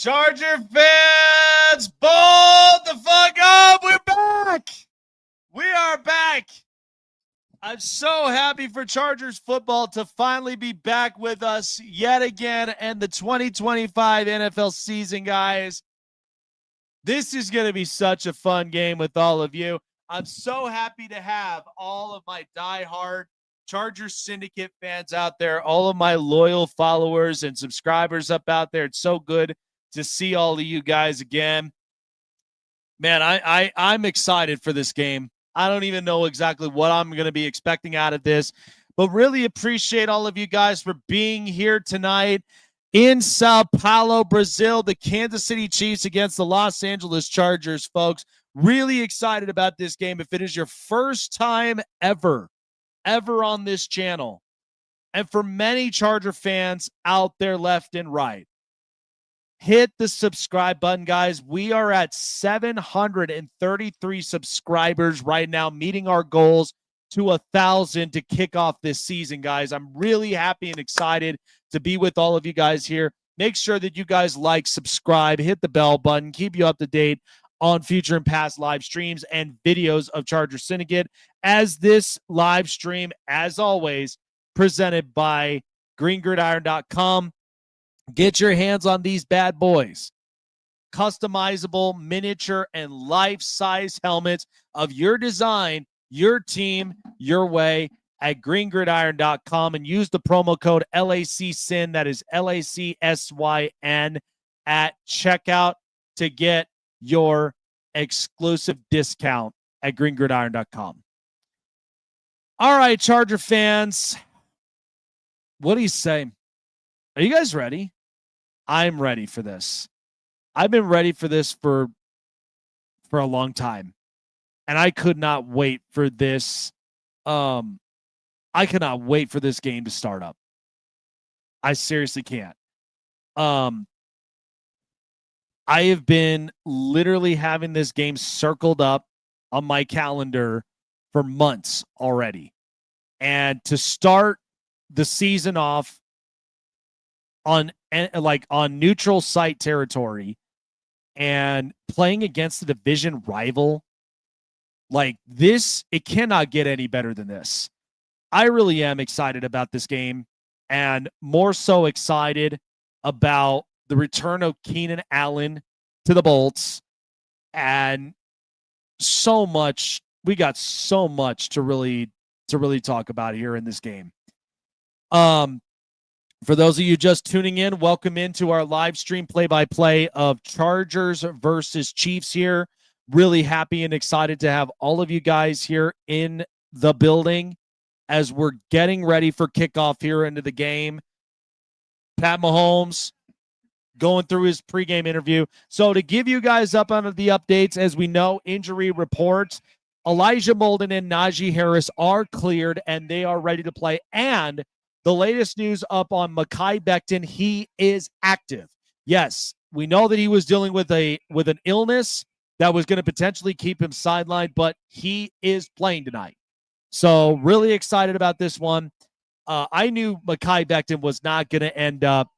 Charger fans, bold the fuck up. We're back. We are back. I'm so happy for Chargers football to finally be back with us yet again and the 2025 NFL season, guys. This is going to be such a fun game with all of you. I'm so happy to have all of my diehard Chargers Syndicate fans out there, all of my loyal followers and subscribers up out there. It's so good to see all of you guys again. Man, I'm excited for this game. I don't even know exactly what I'm going to be expecting out of this, but really appreciate all of you guys for being here tonight in Sao Paulo, Brazil, the Kansas City Chiefs against the Los Angeles Chargers, folks. Really excited about this game. If it is your first time ever on this channel, and for many Charger fans out there left and right, hit the subscribe button, guys. We are at 733 subscribers right now, meeting our goals to 1,000 to kick off this season, guys. I'm really happy and excited to be with all of you guys here. Make sure that you guys like, subscribe, hit the bell button, keep you up to date on future and past live streams and videos of Charger Syndicate, as this live stream, as always, presented by greengridiron.com. Get your hands on these bad boys. Customizable, miniature, and life-size helmets of your design, your team, your way at greengridiron.com, and use the promo code LACSYN, that is LACSYN, at checkout to get your exclusive discount at greengridiron.com. All right, Charger fans, what do you say? Are you guys ready? I'm ready for this. I've been ready for this for a long time, and I could not wait for this. I cannot wait for this game to start up. I seriously can't. I have been literally having this game circled up on my calendar for months already, and to start the season off on neutral site territory and playing against the division rival like this, it cannot get any better than this. I really am excited about this game, and more so excited about the return of Keenan Allen to the Bolts, and so much. We got so much to really talk about here in this game. For those of you just tuning in, welcome into our live stream play-by-play of Chargers versus Chiefs here. Really happy and excited to have all of you guys here in the building as we're getting ready for kickoff here into the game. Pat Mahomes going through his pregame interview. So to give you guys up on the updates, as we know, injury reports, Elijah Molden and Najee Harris are cleared and they are ready to play. And the latest news up on Mekhi Becton, he is active. Yes, we know that he was dealing with an illness that was going to potentially keep him sidelined, but he is playing tonight. So really excited about this one. I knew Mekhi Becton was not going to end up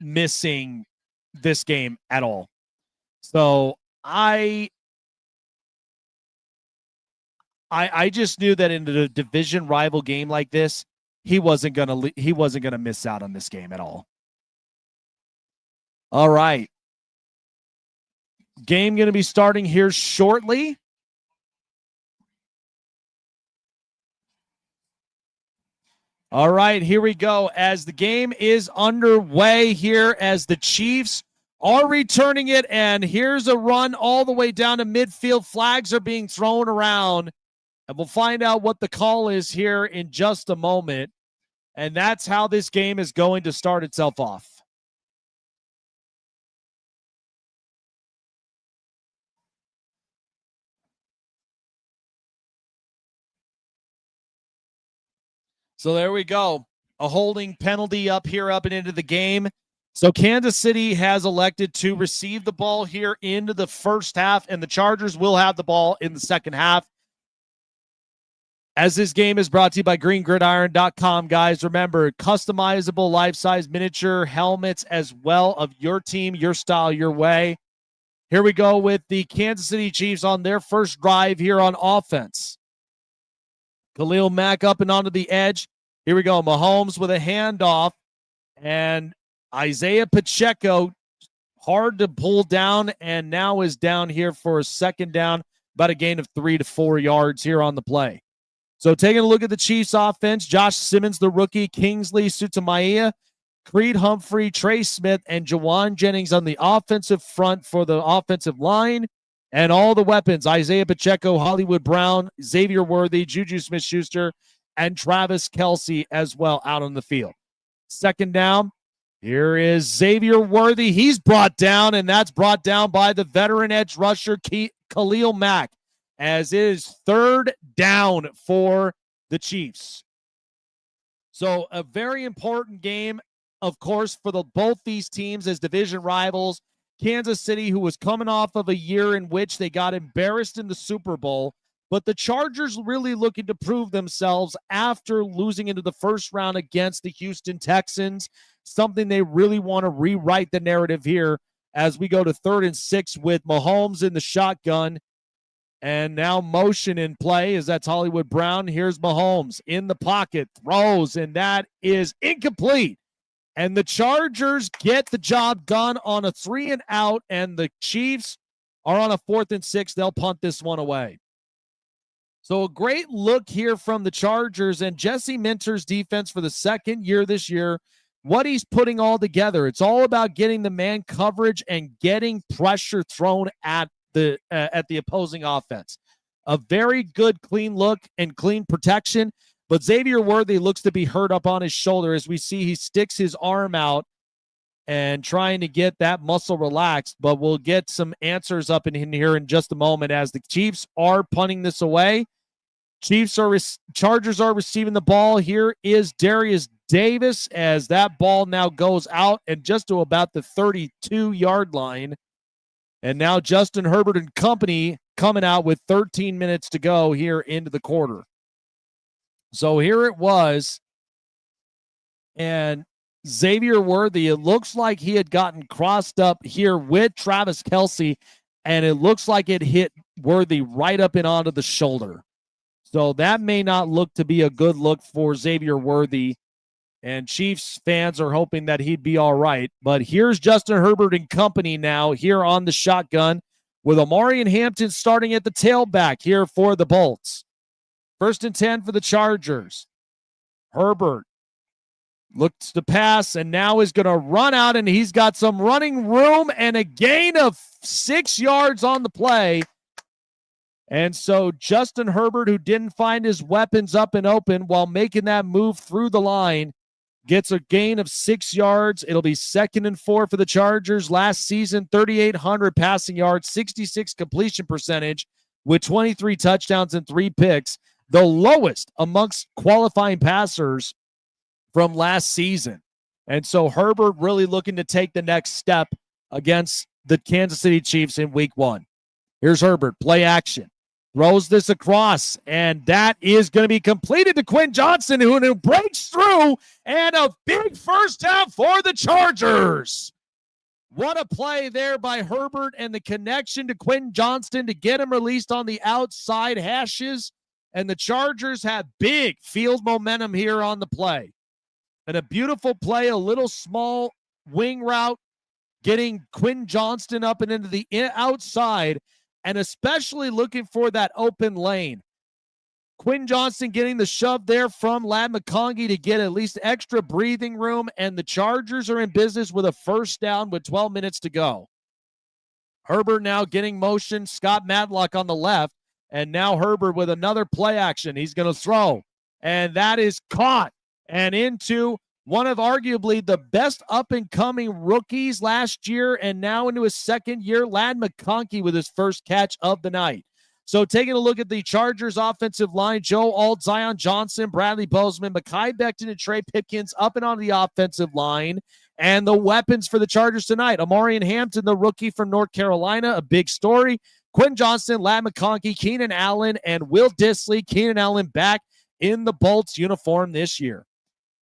missing this game at all. So I just knew that in the division rival game like this, he wasn't gonna miss out on this game at all. All right, game gonna be starting here shortly. All right, here we go as the game is underway here as the Chiefs are returning it, and here's a run all the way down to midfield. Flags are being thrown around. And we'll find out what the call is here in just a moment. And that's how this game is going to start itself off. So there we go. A holding penalty up and into the game. So Kansas City has elected to receive the ball here into the first half, and the Chargers will have the ball in the second half. As this game is brought to you by greengridiron.com, guys, remember, customizable life-size miniature helmets as well of your team, your style, your way. Here we go with the Kansas City Chiefs on their first drive here on offense. Khalil Mack up and onto the edge. Here we go. Mahomes with a handoff. And Isaiah Pacheco, hard to pull down, and now is down here for a second down, about a gain of 3 to 4 yards here on the play. So taking a look at the Chiefs offense, Josh Simmons, the rookie, Kingsley Sutamaiya, Creed Humphrey, Trey Smith, and Jawan Jennings on the offensive front for the offensive line. And all the weapons, Isaiah Pacheco, Hollywood Brown, Xavier Worthy, Juju Smith-Schuster, and Travis Kelce as well out on the field. Second down, here is Xavier Worthy. He's brought down, and that's brought down by the veteran edge rusher, Khalil Mack, as it is third down for the Chiefs. So a very important game, of course, for both these teams as division rivals. Kansas City, who was coming off of a year in which they got embarrassed in the Super Bowl, but the Chargers really looking to prove themselves after losing into the first round against the Houston Texans, something they really want to rewrite the narrative here as we go to 3rd and 6 with Mahomes in the shotgun. And now motion in play as that's Hollywood Brown. Here's Mahomes in the pocket, throws, and that is incomplete. And the Chargers get the job done on a 3 and out, and the Chiefs are on a 4th and 6. They'll punt this one away. So a great look here from the Chargers and Jesse Minter's defense for the second year this year. What he's putting all together. It's all about getting the man coverage and getting pressure thrown at the opposing offense. A very good, clean look and clean protection. But Xavier Worthy looks to be hurt up on his shoulder as we see he sticks his arm out and trying to get that muscle relaxed. But we'll get some answers up in here in just a moment as the Chiefs are punting this away. Chargers are receiving the ball. Here is Darius Davis as that ball now goes out and just to about the 32-yard line. And now Justin Herbert and company coming out with 13 minutes to go here into the quarter. So here it was. And Xavier Worthy, it looks like he had gotten crossed up here with Travis Kelce, and it looks like it hit Worthy right up and onto the shoulder. So that may not look to be a good look for Xavier Worthy. And Chiefs fans are hoping that he'd be all right. But here's Justin Herbert and company now here on the shotgun with Amari and Hampton starting at the tailback here for the Bolts. 1st and 10 for the Chargers. Herbert looks to pass and now is going to run out, and he's got some running room and a gain of 6 yards on the play. And so Justin Herbert, who didn't find his weapons up and open while making that move through the line, gets a gain of 6 yards. It'll be 2nd and 4 for the Chargers. Last season, 3,800 passing yards, 66 completion percentage with 23 touchdowns and 3 picks, the lowest amongst qualifying passers from last season. And so Herbert really looking to take the next step against the Kansas City Chiefs in week 1. Here's Herbert, play action. Throws this across, and that is going to be completed to Quinn Johnston, who breaks through, and a big first down for the Chargers. What a play there by Herbert and the connection to Quinn Johnston to get him released on the outside hashes, and the Chargers have big field momentum here on the play. And a beautiful play, a little small wing route, getting Quinn Johnston up and into the outside, and especially looking for that open lane. Quinn Johnston getting the shove there from Ladd McConkey to get at least extra breathing room, and the Chargers are in business with a first down with 12 minutes to go. Herbert now getting motion, Scott Matlock on the left, and now Herbert with another play action. He's going to throw, and that is caught and into one of arguably the best up-and-coming rookies last year and now into his second year, Ladd McConkey with his first catch of the night. So taking a look at the Chargers offensive line, Joe Alt, Zion Johnson, Bradley Bozeman, Mekhi Becton, and Trey Pipkins up and on the offensive line. And the weapons for the Chargers tonight, Amari and Hampton, the rookie from North Carolina, a big story. Quinn Johnston, Ladd McConkey, Keenan Allen, and Will Dissly. Keenan Allen back in the Bolts uniform this year.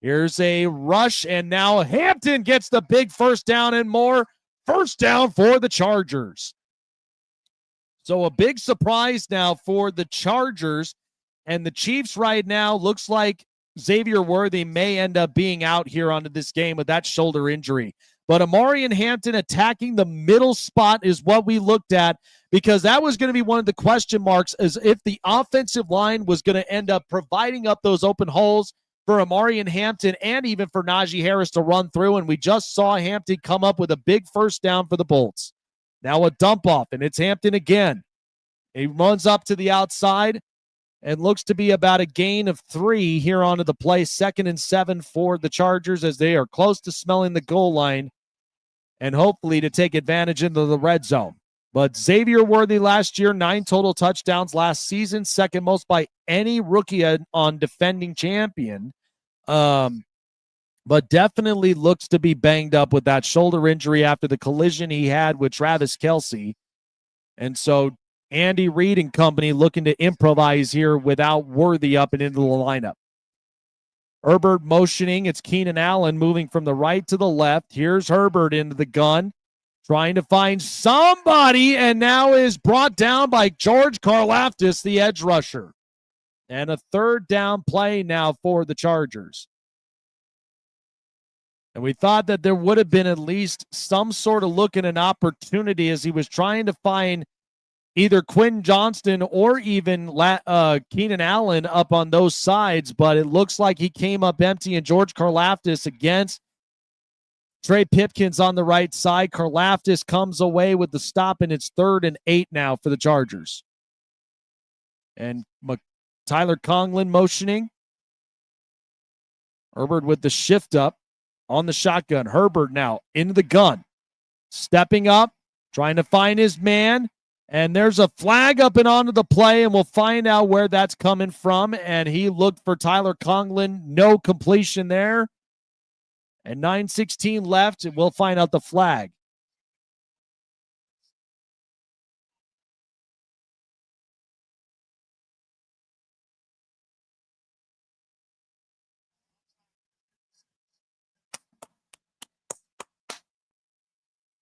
Here's a rush, and now Hampton gets the big first down and more. First down for the Chargers. So a big surprise now for the Chargers, and the Chiefs right now looks like Xavier Worthy may end up being out here onto this game with that shoulder injury. But Amari and Hampton attacking the middle spot is what we looked at, because that was going to be one of the question marks, as if the offensive line was going to end up providing up those open holes for Amari and Hampton, and even for Najee Harris to run through. And we just saw Hampton come up with a big first down for the Bolts. Now a dump off, and it's Hampton again. He runs up to the outside and looks to be about a gain of 3 here onto the play. 2nd and 7 for the Chargers, as they are close to smelling the goal line and hopefully to take advantage into the red zone. But Xavier Worthy last year, 9 total touchdowns last season, second most by any rookie on defending champion. But definitely looks to be banged up with that shoulder injury after the collision he had with Travis Kelce. And so Andy Reid and company looking to improvise here without Worthy up and into the lineup. Herbert motioning. It's Keenan Allen moving from the right to the left. Here's Herbert into the gun, trying to find somebody, and now is brought down by George Karlaftis, the edge rusher. And a third down play now for the Chargers. And we thought that there would have been at least some sort of look at an opportunity as he was trying to find either Quinn Johnston or even Keenan Allen up on those sides, but it looks like he came up empty, and George Karlaftis against Trey Pipkins on the right side. Karlaftis comes away with the stop, and it's 3rd and 8 now for the Chargers. And Tyler Conklin motioning. Herbert with the shift up on the shotgun. Herbert now into the gun, stepping up, trying to find his man. And there's a flag up and onto the play, and we'll find out where that's coming from. And he looked for Tyler Conklin. No completion there. And 9:16 left, and we'll find out the flag.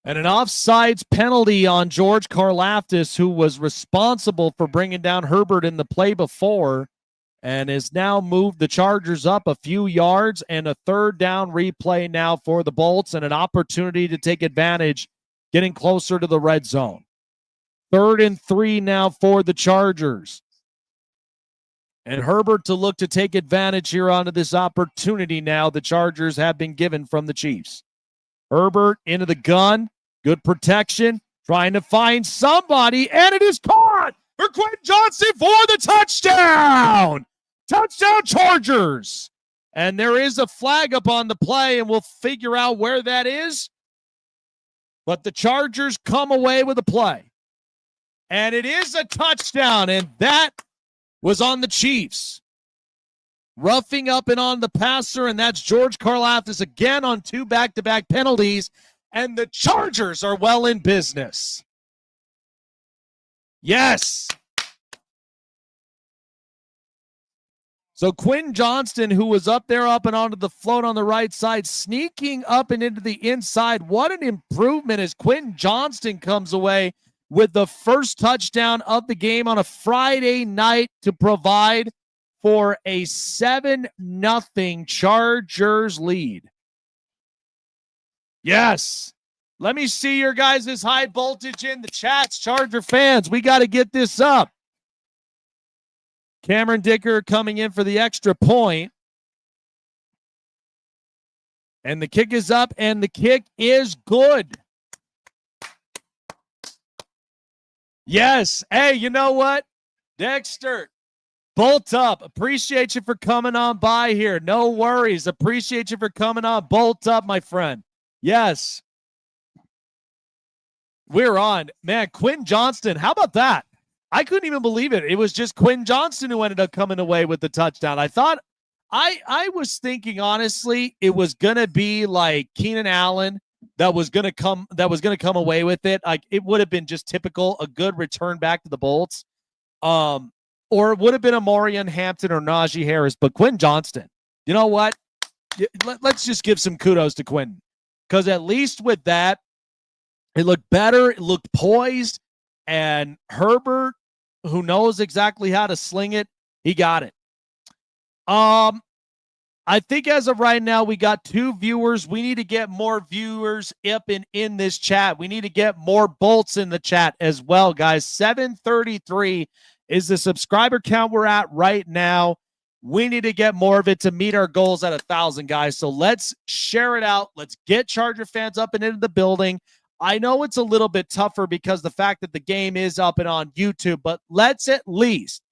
And an offsides penalty on George Karlaftis, who was responsible for bringing down Herbert in the play before, and has now moved the Chargers up a few yards, and a third down replay now for the Bolts, and an opportunity to take advantage, getting closer to the red zone. 3rd and 3 now for the Chargers. And Herbert to look to take advantage here onto this opportunity now the Chargers have been given from the Chiefs. Herbert into the gun. Good protection. Trying to find somebody. And it is caught for Quinn Johnston for the touchdown. Touchdown Chargers. And there is a flag up on the play, and we'll figure out where that is. But the Chargers come away with a play. And it is a touchdown, and that was on the Chiefs. Roughing up and on the passer, and that's George Karlaftis again on 2 back-to-back penalties, and the Chargers are well in business. Yes. So Quinn Johnston, who was up there up and onto the float on the right side, sneaking up and into the inside. What an improvement as Quinn Johnston comes away with the first touchdown of the game on a Friday night to provide for a 7-0 Chargers lead. Yes. Let me see your guys' high voltage in the chats, Charger fans. We got to get this up. Cameron Dicker coming in for the extra point. And the kick is up, and the kick is good. Yes. Hey, you know what? Dexter, bolt up. Appreciate you for coming on by here. No worries. Appreciate you for coming on. Bolt up, my friend. Yes. We're on. Man, Quinn Johnston, how about that? I couldn't even believe it. It was just Quinn Johnston who ended up coming away with the touchdown. I thought, I was thinking, honestly, it was going to be like Keenan Allen that was going to come away with it. Like, it would have been just typical, a good return back to the Bolts. or it would have been Amorian Hampton or Najee Harris, but Quinn Johnston. You know what? Let's just give some kudos to Quinn, because at least with that, it looked better. It looked poised, and Herbert, who knows exactly how to sling it, he got it. I think as of right now, we got 2 viewers. We need to get more viewers up in this chat. We need to get more bolts in the chat as well, guys. 733 is the subscriber count we're at right now. We need to get more of it to meet our goals at 1,000, guys. So let's share it out. Let's get Charger fans up and into the building. I know it's a little bit tougher because the fact that the game is up and on YouTube, but let's at least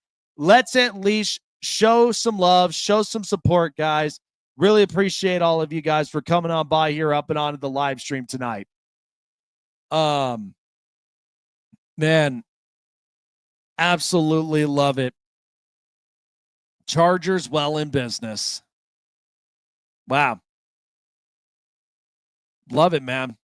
show some love, show some support, guys. Really appreciate all of you guys for coming on by here up and onto the live stream tonight. Man, absolutely love it. Chargers well in business. Wow. Love it, man.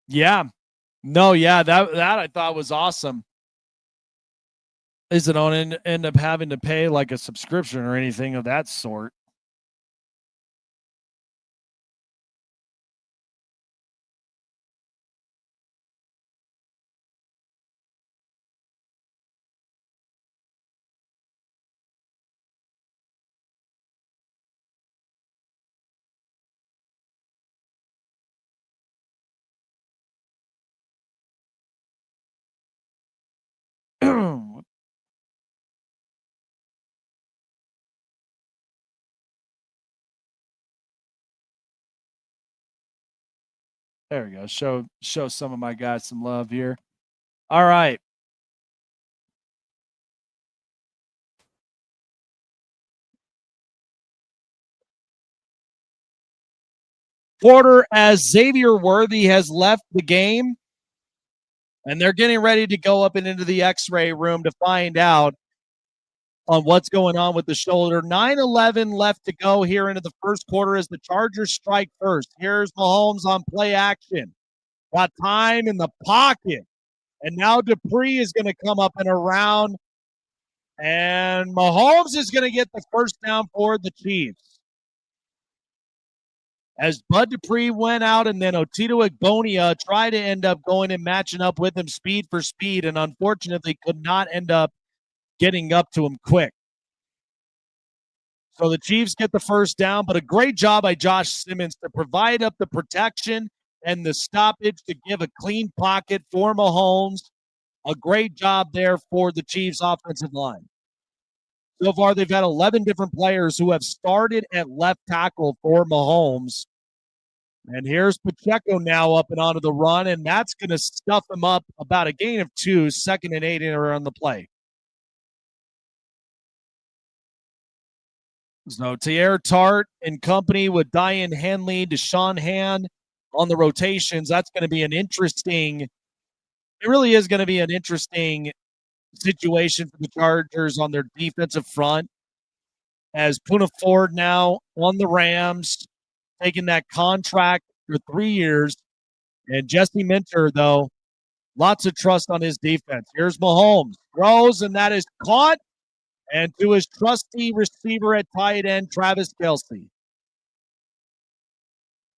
Yeah. No, yeah, that I thought was awesome. Is it on end up having to pay like a subscription or anything of that sort? There we go. Show some of my guys some love here. All right. Quarter as Xavier Worthy has left the game, and they're getting ready to go up and into the X-ray room to find out on what's going on with the shoulder. 9:11 left to go here into the first quarter as the Chargers strike first. Here's Mahomes on play action. Got time in the pocket. And now Dupree is going to come up and around. And Mahomes is going to get the first down for the Chiefs. As Bud Dupree went out, and then Otito Igbonia tried to end up going and matching up with him speed for speed, and unfortunately could not end up getting up to him quick. So the Chiefs get the first down, but a great job by Josh Simmons to provide up the protection and the stoppage to give a clean pocket for Mahomes. A great job there for the Chiefs offensive line. So far, they've had 11 different players who have started at left tackle for Mahomes. And here's Pacheco now up and onto the run, and that's going to stuff him up about a gain of 2, 2nd and 8 in around the play. So Tierre Tart and company with Diane Henley, Deshaun Hand on the rotations. That's going to be an interesting, it really is going to be an interesting situation for the Chargers on their defensive front. As Puna Ford now on the Rams, taking that contract for 3 years. And Jesse Minter, though, lots of trust on his defense. Here's Mahomes. Throws, and that is caught. And to his trusty receiver at tight end, Travis Kelce.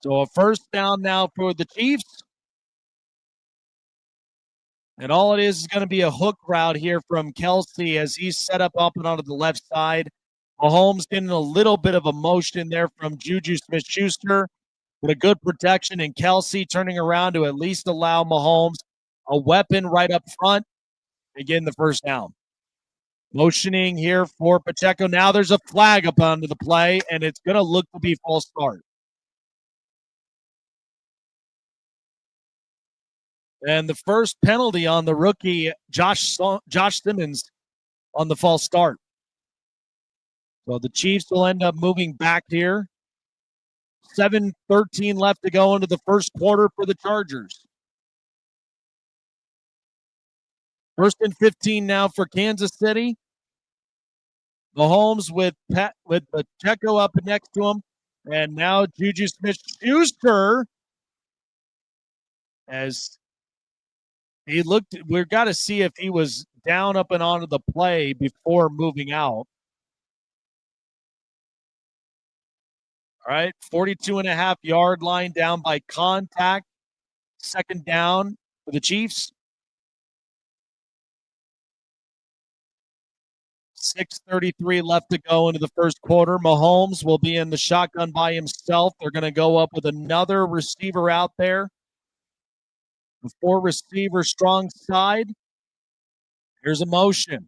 So a first down now for the Chiefs. And all it is going to be a hook route here from Kelce as he's set up and onto the left side. Mahomes getting a little bit of a motion there from Juju Smith-Schuster, but a good protection, and Kelce turning around to at least allow Mahomes a weapon right up front and getting the first down. Motioning here for Pacheco. Now there's a flag up onto the play, and it's going to look to be false start. And the first penalty on the rookie, Josh Simmons, on the false start. So the Chiefs will end up moving back here. 7:13 left to go into the first quarter for the Chargers. 1st and 15 now for Kansas City. Mahomes with Pacheco up next to him. And now Juju Smith-Schuster, as he looked, we've got to see if he was down up and onto the play before moving out. All right, 42.5-yard line down by contact. 2nd down for the Chiefs. 6:33 left to go into the first quarter. Mahomes will be in the shotgun by himself. They're going to go up with another receiver out there. The 4-receiver strong side. Here's a motion.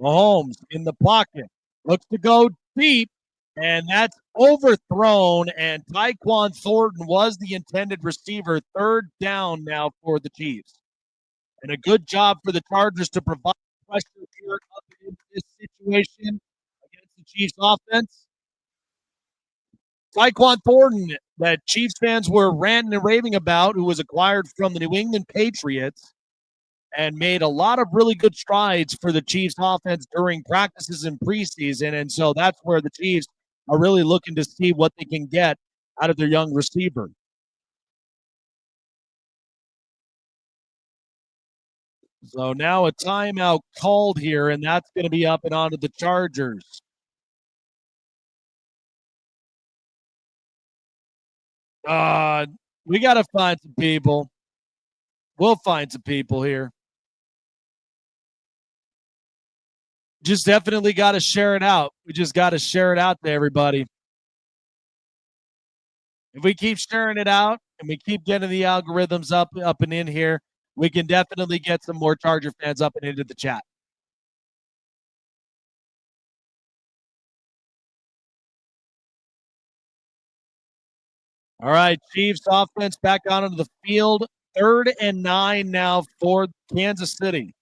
Mahomes in the pocket. Looks to go deep, and that's overthrown, and Tyquan Thornton was the intended receiver. 3rd down now for the Chiefs. And a good job for the Chargers to provide pressure here up into this situation against the Chiefs offense. Tyquan Thornton, that Chiefs fans were ranting and raving about, who was acquired from the New England Patriots and made a lot of really good strides for the Chiefs offense during practices and preseason. And so that's where the Chiefs are really looking to see what they can get out of their young receiver. So now a timeout called here, and that's going to be up and onto the Chargers. We got to find some people. We'll find some people here. Just definitely got to share it out. We just got to share it out to everybody. If we keep sharing it out and we keep getting the algorithms up and in here, we can definitely get some more Charger fans up and into the chat. All right, Chiefs offense back out onto the field. 3rd and 9 now for Kansas City.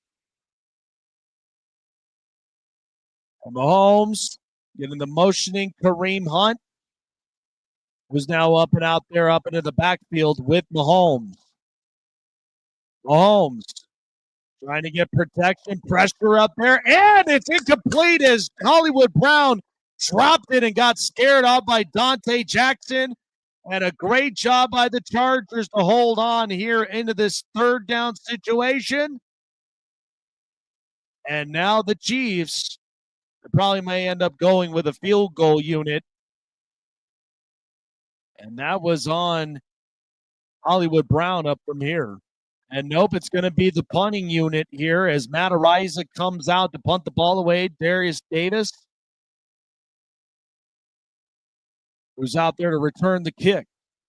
And Mahomes getting the motioning. Kareem Hunt was now up and out there, up into the backfield with Mahomes. Mahomes trying to get protection, pressure up there, and it's incomplete as Hollywood Brown dropped it and got scared off by Dante Jackson. And a great job by the Chargers to hold on here into this 3rd down situation. And now the Chiefs probably may end up going with a field goal unit. And that was on Hollywood Brown up from here. And nope, it's going to be the punting unit here as Matt Ariza comes out to punt the ball away. Darius Davis, who's out there to return the kick.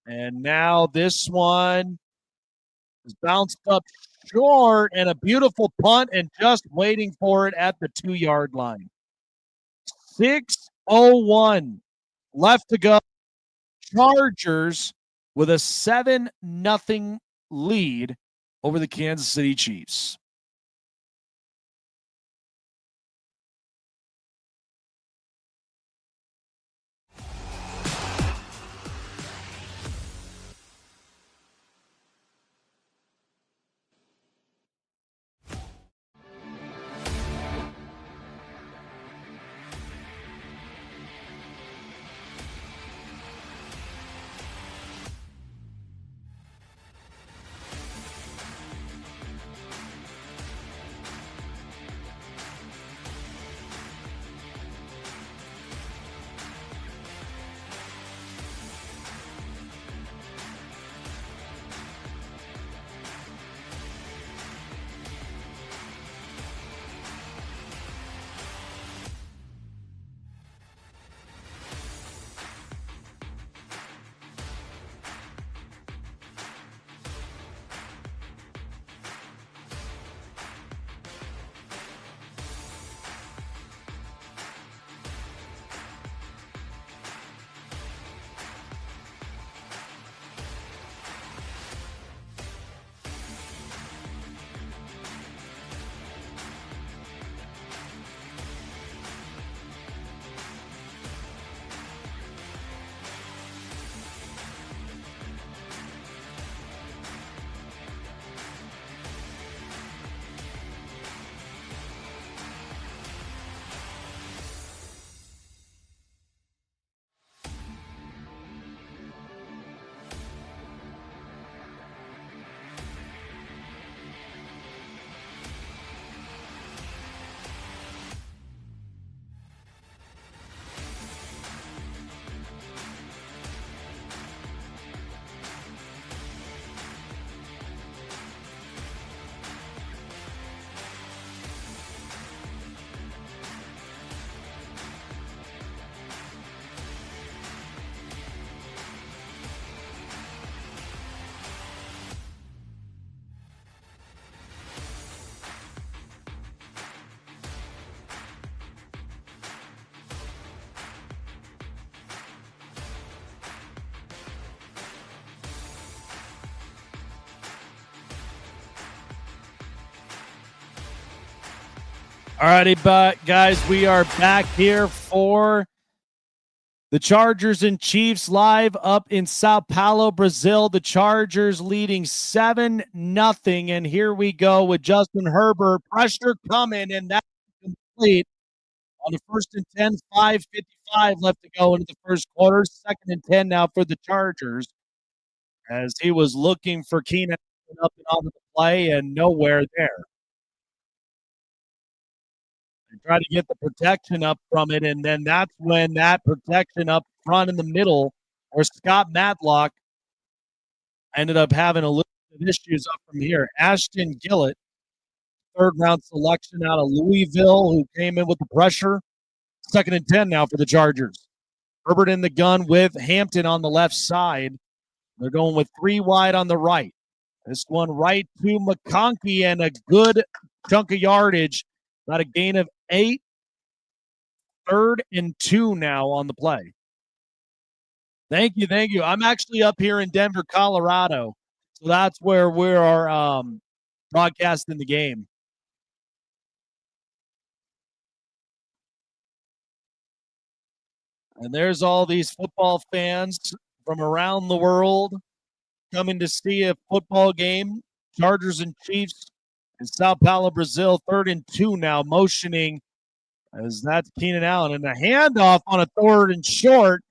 And now this one is bounced up short, and a beautiful punt, and just waiting for it at the 2-yard line. 6:01 left to go. Chargers with a 7-0 lead over the Kansas City Chiefs. All righty, but guys, we are back here for the Chargers and Chiefs live up in Sao Paulo, Brazil. The Chargers leading 7-0. And here we go with Justin Herbert. Pressure coming, and that's complete on the 1st and 10, 5:55 left to go into the first quarter. 2nd and 10 now for the Chargers, as he was looking for Keenan up and onto the play and nowhere there. Try to get the protection up from it, and then that's when that protection up front in the middle, where Scott Matlock ended up having a little bit of issues up from here. Ashton Gillett, third-round selection out of Louisville, who came in with the pressure. 2nd and 10 now for the Chargers. Herbert in the gun with Hampton on the left side. They're going with 3 wide on the right. This one right to McConkey, and a good chunk of yardage. About a gain of 8. 3rd and 2 now on the play. Thank you. I'm actually up here in Denver, Colorado. So that's where we are broadcasting the game. And there's all these football fans from around the world coming to see a football game. Chargers and Chiefs in Sao Paulo, Brazil. 3rd and 2 now, motioning as that's Keenan Allen. And a handoff on a 3rd and short.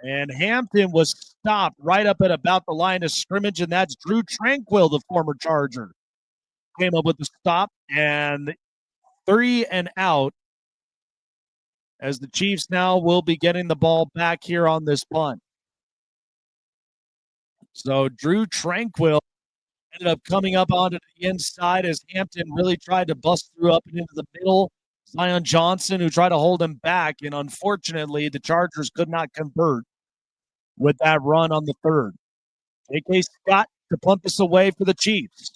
And Hampton was stopped right up at about the line of scrimmage, and that's Drew Tranquill, the former Charger. Came up with the stop, and 3 and out, as the Chiefs now will be getting the ball back here on this punt. So Drew Tranquill ended up coming up onto the inside as Hampton really tried to bust through up and into the middle. Zion Johnson, who tried to hold him back, and unfortunately, the Chargers could not convert with that run on the 3rd. J.K. Scott to punt this away for the Chiefs.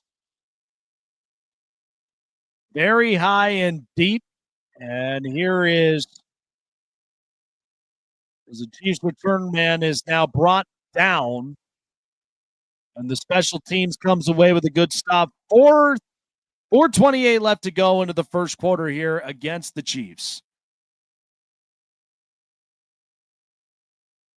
Very high and deep. And here is as the Chiefs return man is now brought down. And the special teams comes away with a good stop. 4:28 left to go into the first quarter here against the Chiefs.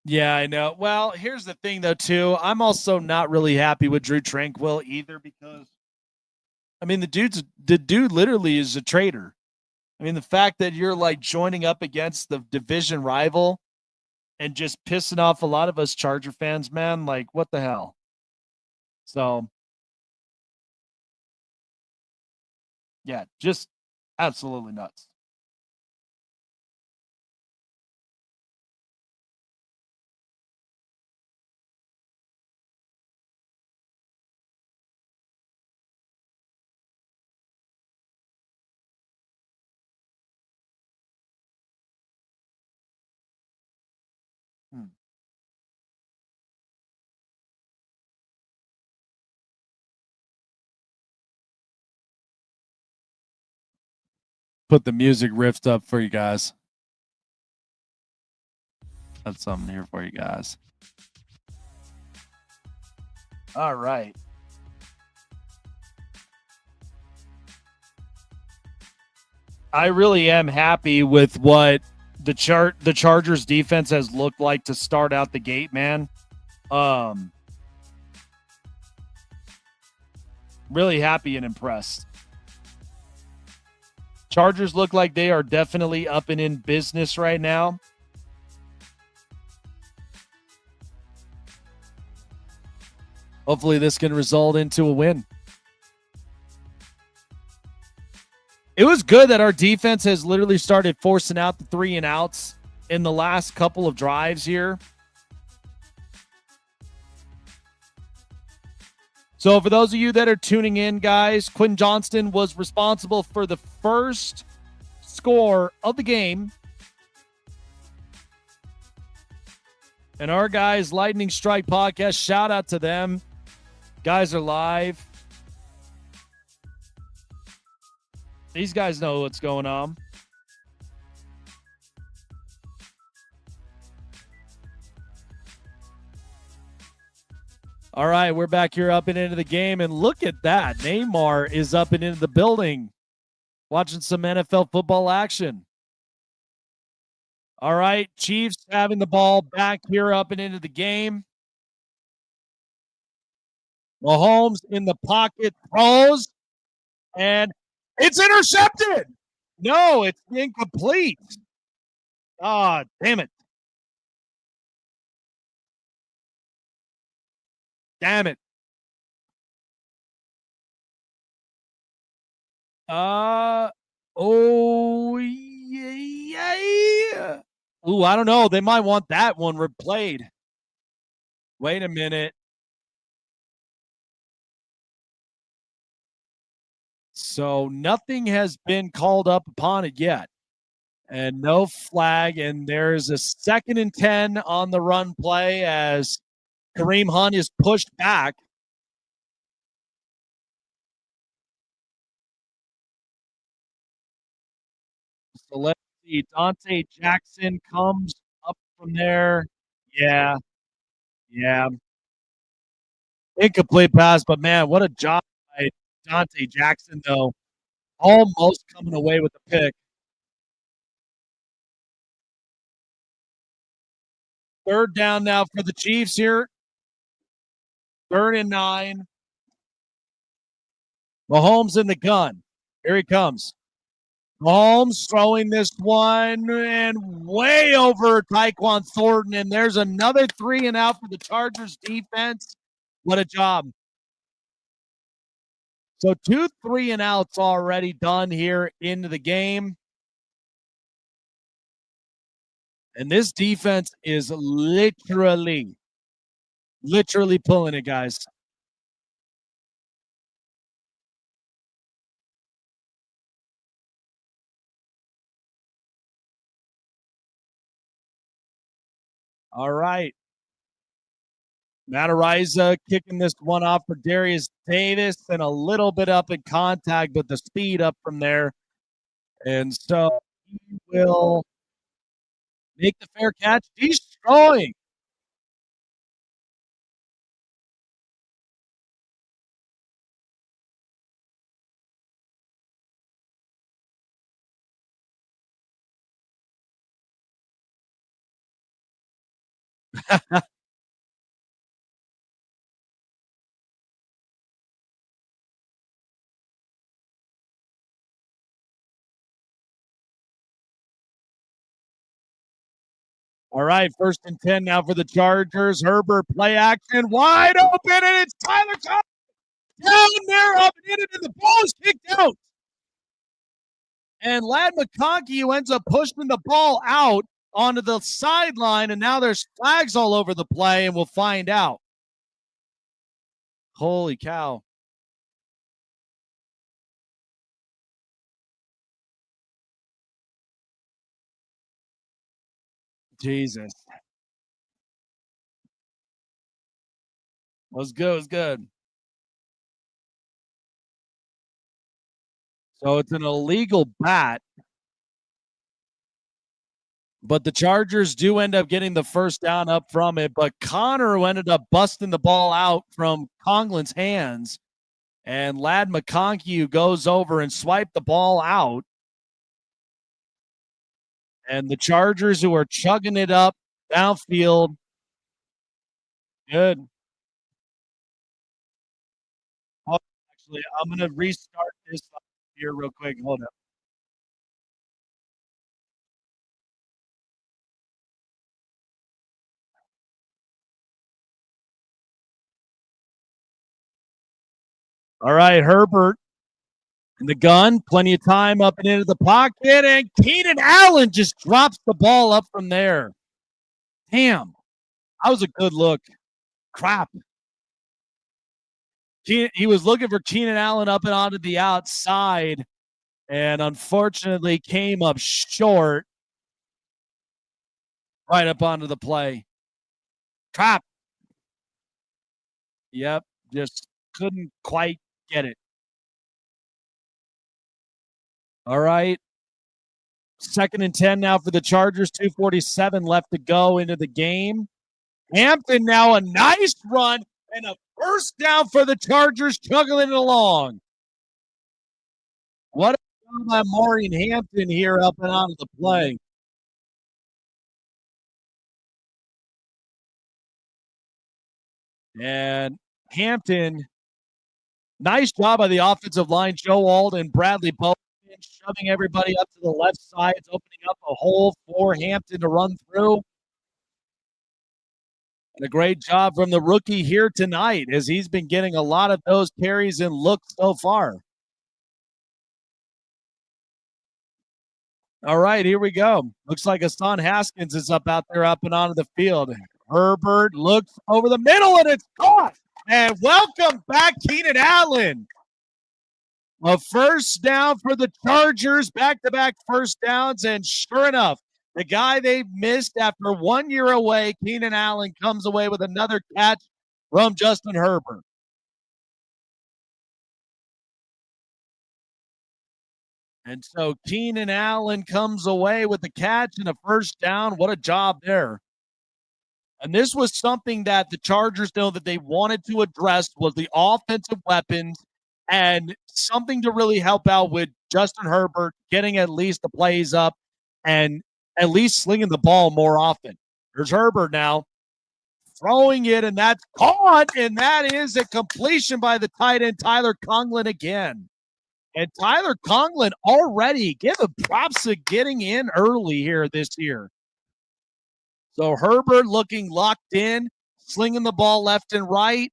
Yeah, I know. Well, here's the thing, though, too. I'm also not really happy with Drew Tranquill either, because, I mean, the dude literally is a traitor. I mean, the fact that you're like joining up against the division rival and just pissing off a lot of us Charger fans, man, like, what the hell? So, yeah, just absolutely nuts. Put the music riffs up for you guys. That's something here for you guys. All right. I really am happy with what the Chargers defense has looked like to start out the gate, man. Really happy and impressed. Chargers look like they are definitely up and in business right now. Hopefully this can result into a win. It was good that our defense has literally started forcing out the 3 and outs in the last couple of drives here. So for those of you that are tuning in, guys, Quinn Johnston was responsible for the first score of the game. And our guys, Lightning Strike Podcast, shout out to them. Guys are live. These guys know what's going on. All right, we're back here up and into the game, and look at that. Neymar is up and into the building. Watching some NFL football action. All right, Chiefs having the ball back here up and into the game. Mahomes in the pocket, throws, and it's intercepted. No, it's incomplete. Ah, damn it. Damn it. Oh, yeah. Ooh, I don't know. They might want that one replayed. Wait a minute. So nothing has been called up upon it yet. And no flag. And there's a 2nd and 10 on the run play as Kareem Hunt is pushed back. So let's see. Dante Jackson comes up from there. Yeah. Yeah. Incomplete pass, but man, what a job by Dante Jackson, though. Almost coming away with the pick. 3rd down now for the Chiefs here. 3rd and 9. Mahomes in the gun. Here he comes. Mahomes throwing this one and way over Tyquan Thornton. And there's another 3 and out for the Chargers defense. What a job. So 2 3 and outs already done here into the game. And this defense is literally pulling it, guys. All right. Matariza kicking this one off for Darius Davis and a little bit up in contact, but the speed up from there. And so he will make the fair catch. Destroying. All right, 1st and 10 now for the Chargers. Herbert play action, wide open, and it's Tyler Cobb down there up and in it, and the ball is kicked out. And Ladd McConkey, who ends up pushing the ball out onto the sideline, and now there's flags all over the play, and we'll find out. Holy cow. Jesus. Was good. Was good. So it's an illegal bat, but the Chargers do end up getting the 1st down up from it. But Connor, who ended up busting the ball out from Conglin's hands, and Ladd McConkey, who goes over and swiped the ball out. And the Chargers, who are chugging it up downfield. Good. Oh, actually, I'm going to restart this here real quick. Hold up. All right, Herbert in the gun, plenty of time up and into the pocket, and Keenan Allen just drops the ball up from there. Damn, that was a good look. Crap. He was looking for Keenan Allen up and onto the outside, and unfortunately came up short right up onto the play. Crap. Yep, just couldn't quite get it. All right. 2nd and 10 now for the Chargers. 2:47 left to go into the game. Hampton now a nice run and a 1st down for the Chargers, chugging it along. What a job by Maureen Hampton here up and out of the play. And Hampton, nice job by the offensive line. Joe Alden, Bradley Bowen, shoving everybody up to the left side. It's opening up a hole for Hampton to run through. And a great job from the rookie here tonight, as he's been getting a lot of those carries and looks so far. All right, here we go. Looks like Hassan Haskins is up out there, up and onto the field. Herbert looks over the middle, and it's caught. And welcome back, Keenan Allen. A first down for the Chargers, back-to-back first downs, and sure enough, the guy they missed after 1 year away, Keenan Allen, comes away with another catch from Justin Herbert. And so Keenan Allen comes away with the catch and a first down. What a job there. And this was something that the Chargers know that they wanted to address, was the offensive weapons and something to really help out with Justin Herbert getting at least the plays up and at least slinging the ball more often. There's Herbert now throwing it, and that's caught, and that is a completion by the tight end Tyler Conklin again. And Tyler Conklin already, give him props to getting in early here this year. So Herbert looking locked in, slinging the ball left and right,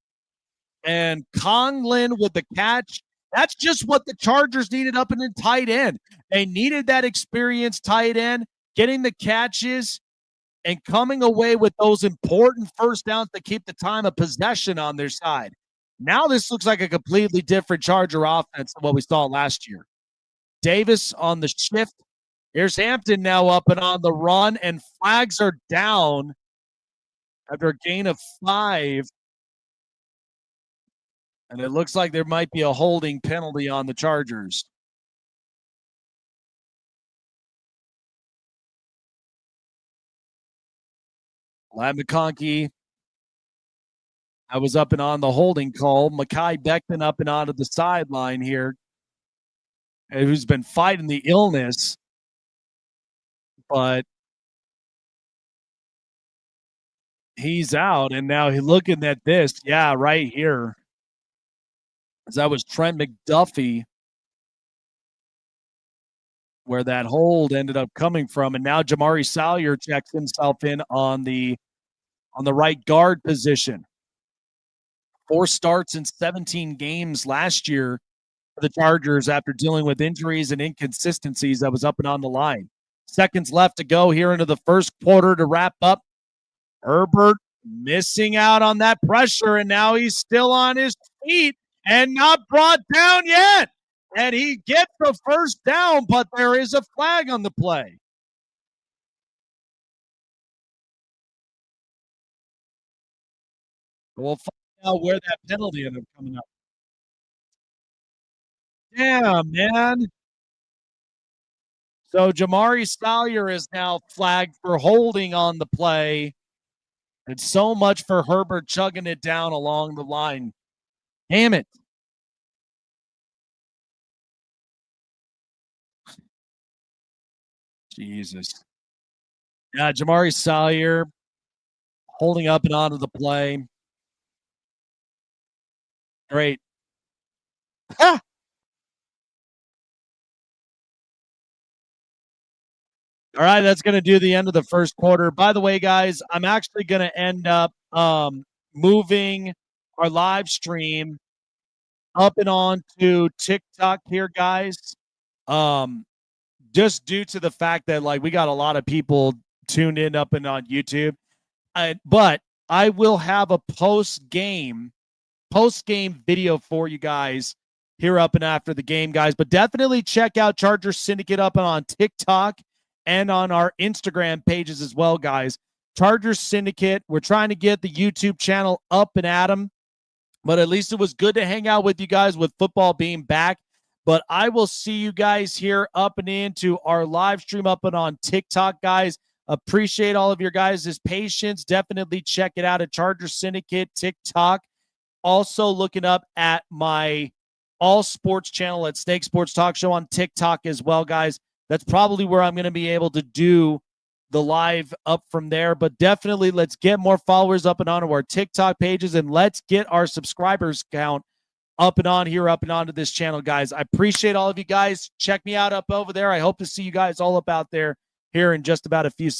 and Conklin with the catch. That's just what the Chargers needed up in the tight end. They needed that experienced tight end, getting the catches and coming away with those important first downs to keep the time of possession on their side. Now this looks like a completely different Charger offense than what we saw last year. Davis on the shift. Here's Hampton now up and on the run, and flags are down after a gain of 5. And it looks like there might be a holding penalty on the Chargers. Lad McConkey, I was up and on the holding call. Mekhi Becton up and onto the sideline here, who's been fighting the illness. But he's out, and now he's looking at this. Yeah, right here. That was Trent McDuffie where that hold ended up coming from. And now Jamari Salyer checks himself in on the right guard position. 4 starts in 17 games last year for the Chargers after dealing with injuries and inconsistencies. That was up and on the line. Seconds left to go here into the first quarter to wrap up. Herbert missing out on that pressure, and now he's still on his feet and not brought down yet. And he gets the first down, but there is a flag on the play. We'll find out where that penalty ended up coming up. Damn, man. So Jamari Salyer is now flagged for holding on the play. And so much for Herbert chugging it down along the line. Damn it. Jesus. Yeah, Jamari Salyer holding up and onto the play. Great. Ha! All right, that's going to do the end of the first quarter. By the way, guys, I'm actually going to end up moving our live stream up and on to TikTok here, guys. Just due to the fact that like we got a lot of people tuned in up and on YouTube. But I will have a post-game video for you guys here up and after the game, guys. But definitely check out Charger Syndicate up and on TikTok and on our Instagram pages as well, guys. Charger Syndicate. We're trying to get the YouTube channel up and at them, but at least it was good to hang out with you guys with football being back. But I will see you guys here up and into our live stream up and on TikTok, guys. Appreciate all of your guys' patience. Definitely check it out at Charger Syndicate TikTok. Also looking up at my all sports channel at Snake Sports Talk Show on TikTok as well, guys. That's probably where I'm going to be able to do the live up from there. But definitely let's get more followers up and onto our TikTok pages, and let's get our subscribers count up and on here, up and onto this channel, guys. I appreciate all of you guys. Check me out up over there. I hope to see you guys all up out there here in just about a few seconds.